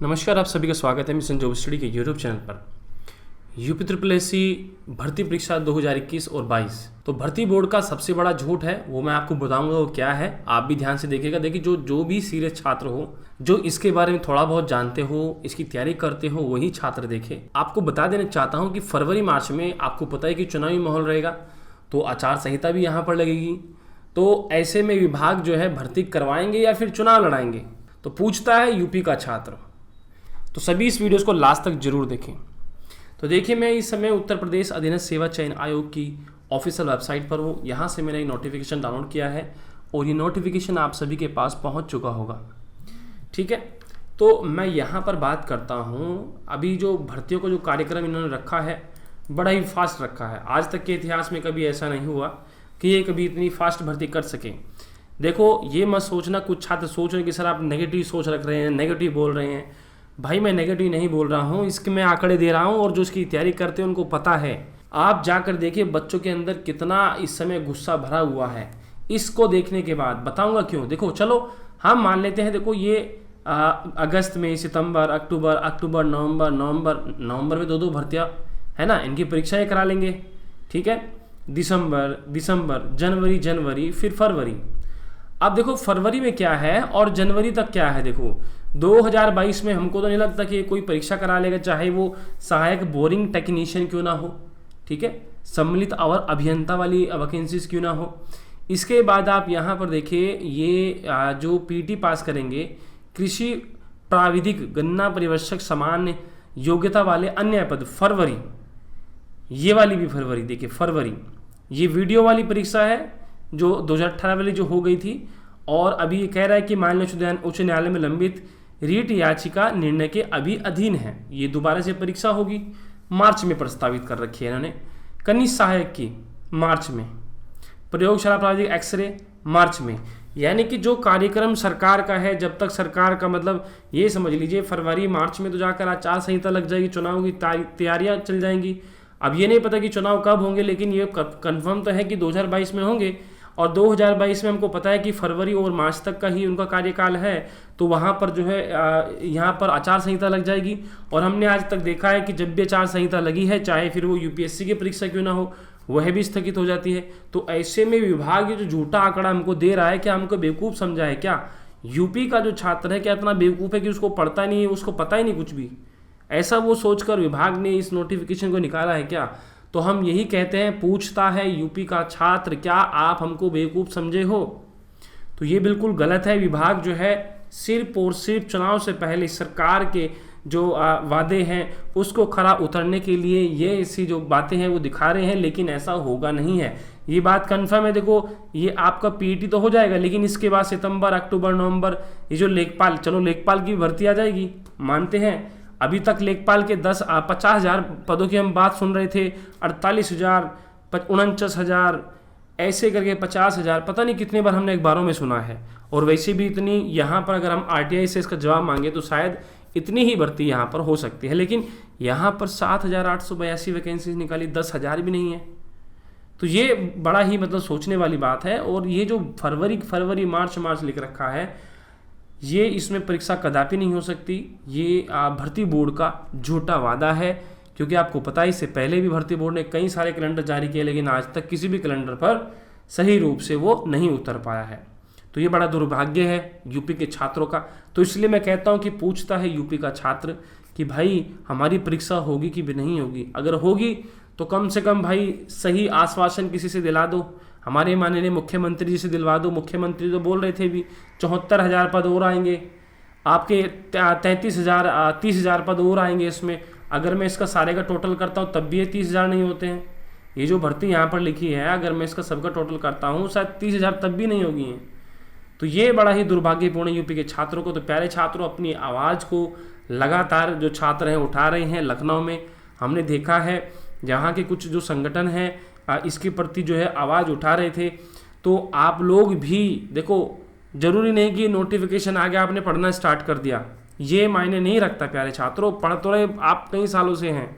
नमस्कार, आप सभी का स्वागत है मिशन जॉब स्टडी के यूट्यूब चैनल पर। यूपी ट्रिपल एस सी भर्ती परीक्षा 2021 और 22 तो भर्ती बोर्ड का सबसे बड़ा झूठ है, वो मैं आपको बताऊंगा वो क्या है। आप भी ध्यान से देखिएगा। देखिए, जो भी सीरियस छात्र हो, जो इसके बारे में थोड़ा बहुत जानते हो, इसकी तैयारी करते हो, वही छात्र देखे। आपको बता देना चाहता हूँ कि फरवरी मार्च में आपको पता है कि चुनावी माहौल रहेगा, तो आचार संहिता भी यहाँ पर लगेगी। तो ऐसे में विभाग जो है भर्ती करवाएंगे या फिर चुनाव लड़ाएंगे, तो पूछता है यूपी का छात्र। तो सभी इस वीडियोस को लास्ट तक जरूर देखें। तो देखिए, मैं इस समय उत्तर प्रदेश अधीनस्थ सेवा चयन आयोग की ऑफिशियल वेबसाइट पर हूँ। यहाँ से मैंने एक नोटिफिकेशन डाउनलोड किया है और ये नोटिफिकेशन आप सभी के पास पहुँच चुका होगा। ठीक है, तो मैं यहाँ पर बात करता हूँ। अभी जो भर्तियों का जो कार्यक्रम इन्होंने रखा है, बड़ा ही फास्ट रखा है। आज तक के इतिहास में कभी ऐसा नहीं हुआ कि ये कभी इतनी फास्ट भर्ती कर सकें। देखो, ये मत सोचना, कुछ छात्र सोच रहे हैं कि सर आप नेगेटिव सोच रख रहे हैं, नेगेटिव बोल रहे हैं। भाई, मैं नेगेटिव नहीं बोल रहा हूँ, इसके मैं आंकड़े दे रहा हूँ और जो इसकी तैयारी करते हैं उनको पता है। आप जाकर देखिए बच्चों के अंदर कितना इस समय गुस्सा भरा हुआ है। इसको देखने के बाद बताऊंगा क्यों। देखो, चलो हम मान लेते हैं, देखो ये अगस्त में, सितंबर, अक्टूबर, नवंबर में दो भर्तियाँ है ना, इनकी परीक्षाएं करा लेंगे। ठीक है, दिसंबर, जनवरी, फिर फरवरी। अब देखो फरवरी में क्या है और जनवरी तक क्या है। देखो 2022 में हमको तो नहीं लगता कि कोई परीक्षा करा लेगा, चाहे वो सहायक बोरिंग टेक्नीशियन क्यों ना हो। ठीक है, सम्मिलित और अभियंता वाली वैकेंसीज क्यों ना हो। इसके बाद आप यहाँ पर देखिए, ये जो पीटी पास करेंगे, कृषि प्राविधिक गन्ना परिवर्षक सामान्य योग्यता वाले अन्य पद, फरवरी। ये वाली भी फरवरी। देखिए फरवरी, ये वीडियो वाली परीक्षा है जो 2018 वाली जो हो गई थी। और अभी ये कह रहा है कि माननीय उच्च न्यायालय में लंबित रीट याचिका निर्णय के अभी अधीन है। ये दोबारा से परीक्षा होगी, मार्च में प्रस्तावित कर रखी है इन्होंने। कनिष्ठ सहायक की मार्च में, प्रयोगशाला प्राविधिक एक्सरे मार्च में। यानी कि जो कार्यक्रम सरकार का है, जब तक सरकार का मतलब ये समझ लीजिए फरवरी मार्च में तो जाकर आचार संहिता लग जाएगी, चुनाव की तैयारियां चल जाएंगी। अब ये नहीं पता कि चुनाव कब होंगे, लेकिन ये कन्फर्म तो है कि 2022 में होंगे। और 2022 में हमको पता है कि फरवरी और मार्च तक का ही उनका कार्यकाल है। तो वहाँ पर जो है यहाँ पर आचार संहिता लग जाएगी। और हमने आज तक देखा है कि जब भी आचार संहिता लगी है, चाहे फिर वो यूपीएससी की परीक्षा क्यों ना हो, वह भी स्थगित हो जाती है। तो ऐसे में विभाग ये जो झूठा आंकड़ा हमको दे रहा है, क्या हमको बेवकूफ़ समझा है क्या? यूपी का जो छात्र है क्या इतना बेवकूफ़ है कि उसको पढ़ता नहीं है, उसको पता ही नहीं कुछ भी? ऐसा वो सोचकर विभाग ने इस नोटिफिकेशन को निकाला है क्या? तो हम यही कहते हैं, पूछता है यूपी का छात्र, क्या आप हमको बेवकूफ़ समझे हो? तो ये बिल्कुल गलत है। विभाग जो है सिर्फ और सिर्फ चुनाव से पहले सरकार के जो वादे हैं उसको खरा उतरने के लिए ये ऐसी जो बातें हैं वो दिखा रहे हैं, लेकिन ऐसा होगा नहीं है। ये बात कन्फर्म है। देखो, ये आपका पीटी तो हो जाएगा, लेकिन इसके बाद सितंबर, अक्टूबर, नवंबर, ये जो लेखपाल, चलो लेखपाल की भर्ती आ जाएगी, मानते हैं। अभी तक लेखपाल के 50,000 पदों की हम बात सुन रहे थे, 48,000, 49,000, ऐसे करके 50,000, पता नहीं कितने बार हमने अखबारों में सुना है। और वैसे भी इतनी यहाँ पर अगर हम आरटीआई से इसका जवाब मांगे तो शायद इतनी ही भर्ती यहाँ पर हो सकती है, लेकिन यहाँ पर 7,882 वैकेंसीज निकाली, 10,000 भी नहीं है। तो ये बड़ा ही मतलब सोचने वाली बात है। और ये जो फरवरी मार्च लिख रखा है, ये इसमें परीक्षा कदापि नहीं हो सकती। ये भर्ती बोर्ड का झूठा वादा है, क्योंकि आपको पता है इससे पहले भी भर्ती बोर्ड ने कई सारे कैलेंडर जारी किए, लेकिन आज तक किसी भी कैलेंडर पर सही रूप से वो नहीं उतर पाया है। तो ये बड़ा दुर्भाग्य है यूपी के छात्रों का। तो इसलिए मैं कहता हूँ कि पूछता है यूपी का छात्र कि भाई हमारी परीक्षा होगी कि भी नहीं होगी। अगर होगी तो कम से कम भाई सही आश्वासन किसी से दिला दो, हमारे माननीय मुख्यमंत्री जी से दिलवा दो। मुख्यमंत्री तो बोल रहे थे भी 74,000 पद और आएंगे, आपके 30,000 पद और आएंगे इसमें। अगर मैं इसका सारे का टोटल करता हूँ तब भी ये 30,000 नहीं होते हैं। ये जो भर्ती यहाँ पर लिखी है, अगर मैं इसका सबका टोटल करता हूँ शायद 30,000 तब भी नहीं होगी हैं। तो ये बड़ा ही दुर्भाग्यपूर्ण यूपी के छात्रों को। तो प्यारे छात्रों, अपनी आवाज़ को लगातार जो छात्र हैं उठा रहे हैं। लखनऊ में हमने देखा है, जहाँ के कुछ जो संगठन हैं इसके प्रति जो है आवाज़ उठा रहे थे। तो आप लोग भी देखो, ज़रूरी नहीं कि नोटिफिकेशन आ गया आपने पढ़ना स्टार्ट कर दिया, ये मायने नहीं रखता प्यारे छात्रों। पढ़ तो रहे आप कई सालों से हैं,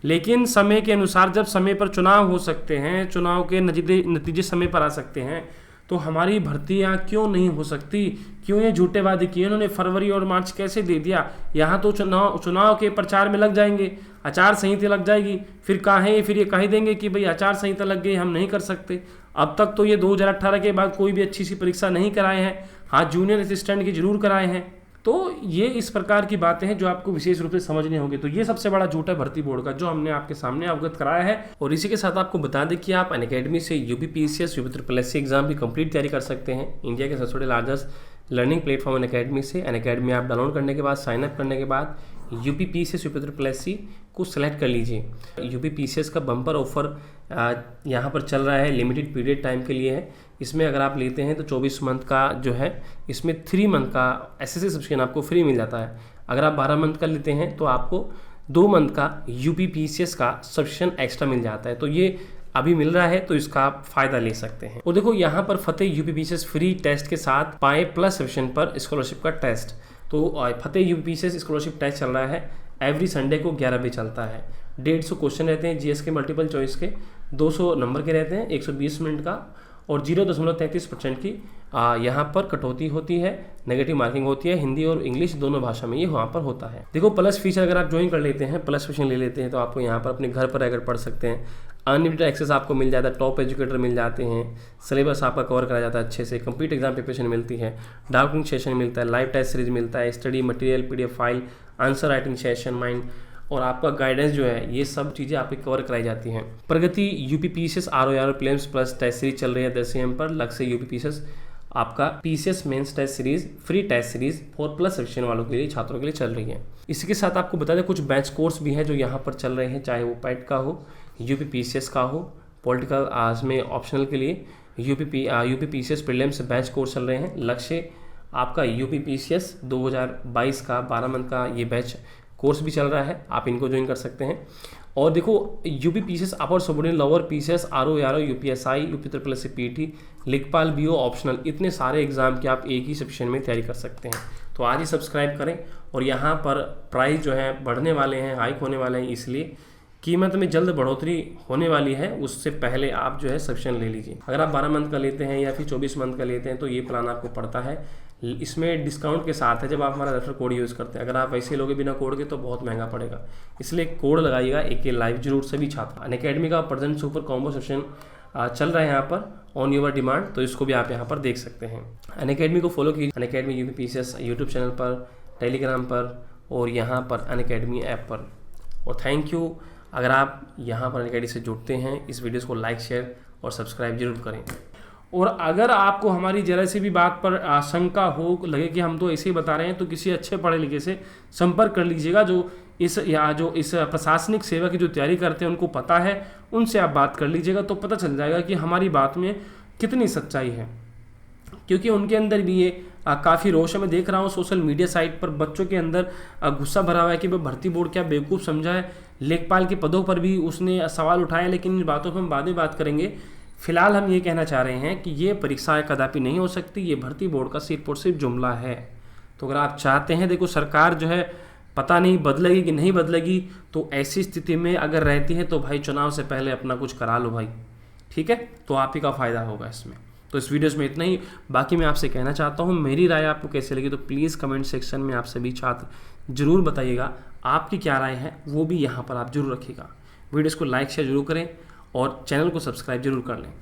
लेकिन समय के अनुसार जब समय पर चुनाव हो सकते हैं, चुनाव के नतीजे समय पर आ सकते हैं, तो हमारी भर्तियां क्यों नहीं हो सकती, क्यों ये झूठे वादे किए इन्होंने, फरवरी और मार्च कैसे दे दिया। यहाँ तो चुनाव के प्रचार में लग जाएंगे, आचार संहिता लग जाएगी, फिर फिर ये कह देंगे कि भाई आचार संहिता लग गई, हम नहीं कर सकते। अब तक तो ये 2018 के बाद कोई भी अच्छी सी परीक्षा नहीं कराए हैं। हाँ, जूनियर असिस्टेंट की जरूर कराए हैं। तो ये इस प्रकार की बातें हैं जो आपको विशेष रूप से समझनी होगी। तो ये सबसे बड़ा झूठ है भर्ती बोर्ड का, जो हमने आपके सामने अवगत कराया है। और इसी के साथ आपको बता दें कि आप अनअकैडमी से यूपीपीसीएस यूपीएससी एग्जाम की कंप्लीट तैयारी कर सकते हैं। इंडिया के सबसे बड़े लार्जेस्ट लर्निंग प्लेटफॉर्म अनअकैडमी से। अनअकैडमी आप डाउनलोड करने के बाद, साइनअप करने के बाद यूपीपीसीएस यूपीएससी को सिलेक्ट कर लीजिए। यूपीपीसीएस का बम्पर ऑफर यहाँ पर चल रहा है, लिमिटेड पीरियड टाइम के लिए है। इसमें अगर आप लेते हैं तो 24 मंथ का जो है, इसमें 3 मंथ का एसएससी सब्सक्रिप्शन आपको फ्री मिल जाता है। अगर आप 12 मंथ का लेते हैं तो आपको 2 मंथ का यूपीपीसीएस का सब्सक्रिप्शन एक्स्ट्रा मिल जाता है। तो ये अभी मिल रहा है, तो इसका आप फायदा ले सकते हैं। और देखो यहाँ पर फतेह यूपीपीसीएस फ्री टेस्ट के साथ पाए प्लस सब्सक्रिप्शन पर स्कॉलरशिप का टेस्ट। तो फतेह यूपीपीसीएस स्कॉलरशिप टेस्ट चल रहा है, एवरी संडे को 11 बजे चलता है। 150 क्वेश्चन रहते हैं जीएस के, मल्टीपल चॉइस के, 200 नंबर के रहते हैं, 120 मिनट का, और 0.33% की यहाँ पर कटौती होती है, नेगेटिव मार्किंग होती है, हिंदी और इंग्लिश दोनों भाषा में ये वहाँ पर होता है। देखो प्लस फीचर अगर आप ज्वाइन कर लेते हैं, प्लस फीचर ले लेते हैं, तो आपको यहाँ पर अपने घर पर अगर पढ़ सकते हैं, अनलिमिटेड एक्सेस आपको मिल जाता है, टॉप एजुकेटर मिल जाते हैं, सिलेबस आपका कवर कराया जाता है अच्छे से, कंप्लीट एग्जाम प्रिपरेशन मिलती है, डाउटिंग सेशन मिलता है, लाइव टेस्ट सीरीज मिलता है, study material PDF file, answer writing session, mind और आपका गाइडेंस जो है, ये सब चीज़ें आपकी कवर कराई जाती हैं। Pragati UPPCS ROR prelims plus test series चल रही है 10 AM पर। लक्ष्य यूपीपीसीएस आपका PCS mains test series, free test series 4+ section वालों के लिए, छात्रों के लिए चल रही है। इसी के साथ आपको बता दें कुछ बैच कोर्स भी हैं जो यहाँ पर चल रहे हैं, चाहे वो पैट का हो, यूपीपीसीएस का हो, पॉलिटिकल आज में ऑप्शनल के लिए यूपीपीसीएस प्रीलिम्स बैच कोर्स चल रहे हैं। लक्ष्य आपका यूपीपीसीएस 2022 का 12 मंथ का ये बैच कोर्स भी चल रहा है, आप इनको ज्वाइन कर सकते हैं। और देखो UPPCS upper subordinate lower PCS ROR UPSI UPSC PT लेखपाल बीओ ऑप्शनल, इतने सारे एग्जाम के आप एक ही सेक्शन में तैयारी कर सकते हैं। तो आज ही सब्सक्राइब करें। और यहाँ पर प्राइस जो है बढ़ने वाले हैं, हाइक होने वाले हैं, इसलिए कीमत में जल्द बढ़ोतरी होने वाली है, उससे पहले आप जो है सब्सक्रिप्शन ले लीजिए। अगर आप 12 मंथ का लेते हैं या फिर 24 मंथ का लेते हैं तो ये प्लान आपको पड़ता है, इसमें डिस्काउंट के साथ है जब आप हमारा रेफर कोड यूज़ करते हैं। अगर आप वैसे लोगे बिना कोड के तो बहुत महंगा पड़ेगा, इसलिए कोड लगाइएगा AK लाइव जरूर सभी छात्र। अनअकैडमी का प्रेजेंट सुपर कॉम्बो सेशन चल रहा है यहाँ पर ऑन योर डिमांड, तो इसको भी आप यहाँ पर देख सकते हैं। अनअकैडमी को फॉलो कीजिए, अनअकैडमी यूपीपीसीएस यूट्यूब चैनल पर, टेलीग्राम पर और यहाँ पर अनअकैडमी ऐप पर। और थैंक यू, अगर आप यहाँ पर अनअकैडमी से जुड़ते हैं, इस वीडियो को लाइक शेयर और सब्सक्राइब जरूर करें। और अगर आपको हमारी जरा सी भी बात पर आशंका हो, लगे कि हम तो ऐसे ही बता रहे हैं, तो किसी अच्छे पढ़े लिखे से संपर्क कर लीजिएगा, जो इस प्रशासनिक सेवा की जो तैयारी करते हैं उनको पता है, उनसे आप बात कर लीजिएगा, तो पता चल जाएगा कि हमारी बात में कितनी सच्चाई है। क्योंकि उनके अंदर भी ये काफ़ी रोष है। मैं देख रहा हूँ सोशल मीडिया साइट पर बच्चों के अंदर गुस्सा भरा हुआ है कि भर्ती बोर्ड क्या बेवकूफ़ समझा है। लेखपाल के पदों पर भी उसने सवाल उठाए, लेकिन इन बातों पर हम बाद में बात करेंगे। फिलहाल हम ये कहना चाह रहे हैं कि ये परीक्षा कदापि नहीं हो सकती, ये भर्ती बोर्ड का सिर्फ और सिर्फ जुमला है। तो अगर आप चाहते हैं, देखो सरकार जो है पता नहीं बदलेगी कि नहीं बदलेगी, तो ऐसी स्थिति में अगर रहती है तो भाई चुनाव से पहले अपना कुछ करा लो भाई, ठीक है, तो आप ही का फ़ायदा होगा इसमें। तो इस वीडियोस में इतना ही। बाकी मैं आपसे कहना चाहता हूँ, मेरी राय आपको कैसे लगी तो प्लीज़ कमेंट सेक्शन में आप सभी छात्र जरूर बताइएगा, आपकी क्या राय है वो भी यहाँ पर आप जरूर रखिएगा। वीडियोस को लाइक शेयर जरूर करें और चैनल को सब्सक्राइब जरूर कर लें।